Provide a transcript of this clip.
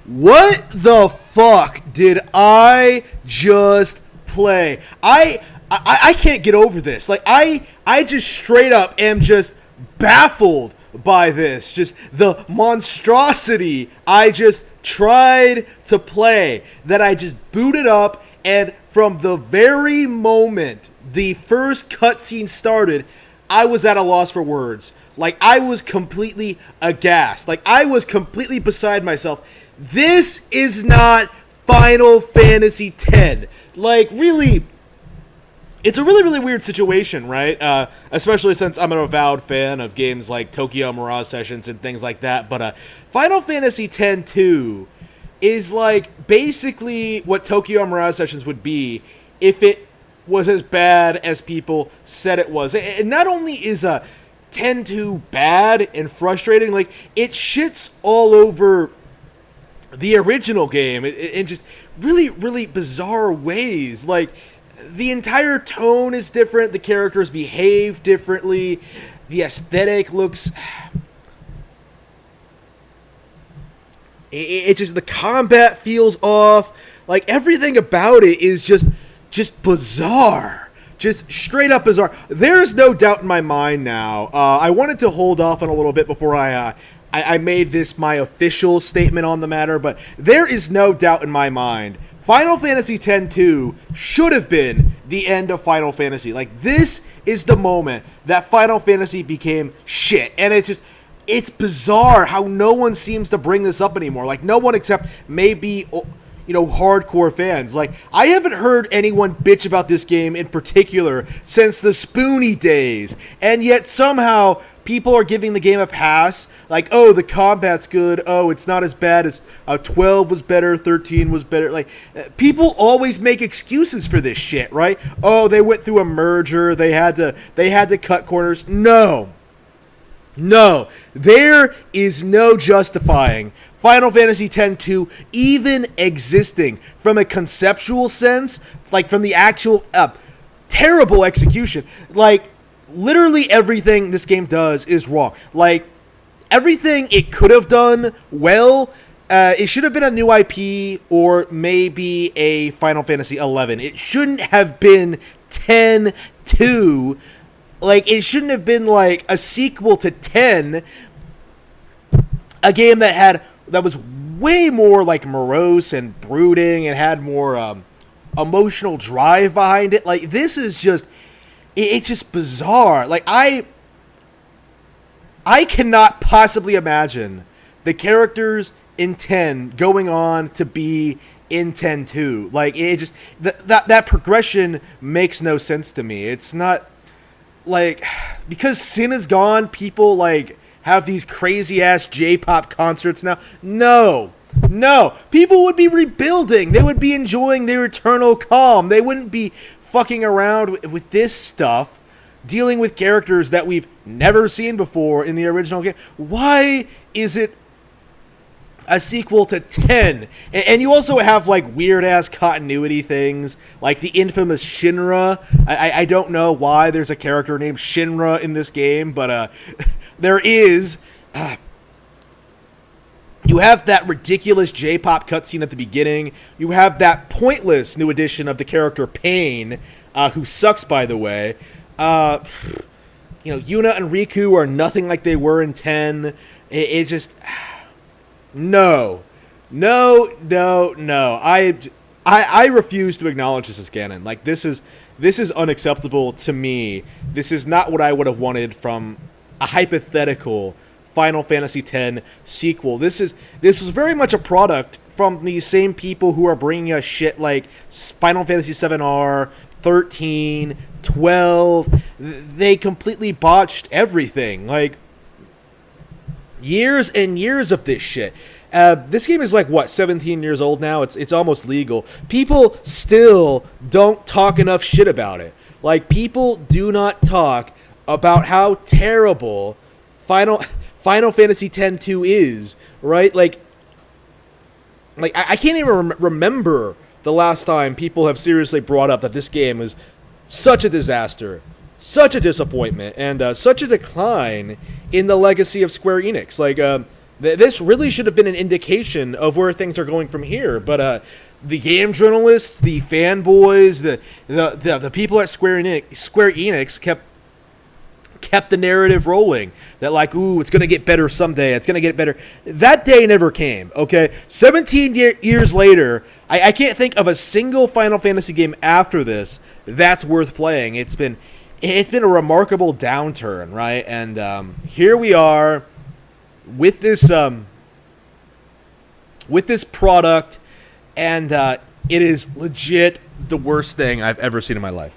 What the fuck did I just play? I can't get over this. Like I just straight up am just baffled by this. Just the monstrosity I just tried to play, that I just booted up, and from the very moment the first cutscene started, I was at a loss for words. Like, I was completely aghast. Like, I was completely beside myself. This is not Final Fantasy X. Like, really, it's a really, really weird situation, right? Especially since I'm an avowed fan of games like Tokyo Mirage Sessions and things like that. But Final Fantasy X-2 is like basically what Tokyo Mirage Sessions would be if it was as bad as people said it was. And not only is X-2 bad and frustrating, like, it shits all over the original game in just really, really bizarre ways. Like, the entire tone is different, the characters behave differently, the aesthetic looks... It just, the combat feels off. Like, everything about it is just bizarre. Just straight up bizarre. There's no doubt in my mind now. I wanted to hold off on a little bit before I made this my official statement on the matter, but there is no doubt in my mind. Final Fantasy X-2 should have been the end of Final Fantasy. Like, this is the moment that Final Fantasy became shit. And it's bizarre how no one seems to bring this up anymore. Like, no one except maybe, you know, hardcore fans. Like, I haven't heard anyone bitch about this game in particular since the Spoony days. And yet somehow people are giving the game a pass. Like, oh, the combat's good. Oh, it's not as bad as 12 was better, 13 was better. Like, people always make excuses for this shit, right? Oh, they went through a merger. They had to cut corners. No, there is no justifying Final Fantasy X-2 even existing from a conceptual sense, like from the actual terrible execution. Like, literally everything this game does is wrong. Like, everything it could have done well, it should have been a new IP or maybe a Final Fantasy 11. It shouldn't have been X-2. Like, it shouldn't have been like a sequel to 10, a game that was way more like morose and brooding and had more emotional drive behind it. Like, this is just, it's just bizarre. Like, I cannot possibly imagine the characters in 10 going on to be in X-2. Like, it just, that progression makes no sense to me. It's not... Like, because Sin is gone, people, like, have these crazy-ass J-pop concerts now. No. People would be rebuilding. They would be enjoying their eternal calm. They wouldn't be fucking around with this stuff, dealing with characters that we've never seen before in the original game. Why is it a sequel to 10? And you also have, like, weird-ass continuity things, like the infamous Shinra. I don't know why there's a character named Shinra in this game, but there is. You have that ridiculous J-pop cutscene at the beginning. You have that pointless new addition of the character Pain, who sucks, by the way. You know, Yuna and Riku are nothing like they were in 10. It just... No. I refuse to acknowledge this as canon. Like, this is unacceptable to me. This is not what I would have wanted from a hypothetical Final Fantasy X sequel. This was very much a product from these same people who are bringing us shit like Final Fantasy 7R, 13, 12. They completely botched everything. Like, years and years of this shit. This game is like, what, 17 years old now? It's almost legal. People still don't talk enough shit about it. Like, people do not talk about how terrible Final Fantasy X-2 is, right? Like I can't even remember the last time people have seriously brought up that this game is such a disaster, such a disappointment, and such a decline in the legacy of Square Enix. Like, This really should have been an indication of where things are going from here. But the game journalists, the fanboys, the people at Square Enix kept the narrative rolling that like, ooh, it's gonna get better someday. It's gonna get better. That day never came. Okay, 17 years later, I can't think of a single Final Fantasy game after this that's worth playing. It's been a remarkable downturn, right? And here we are with this product, and it is legit the worst thing I've ever seen in my life.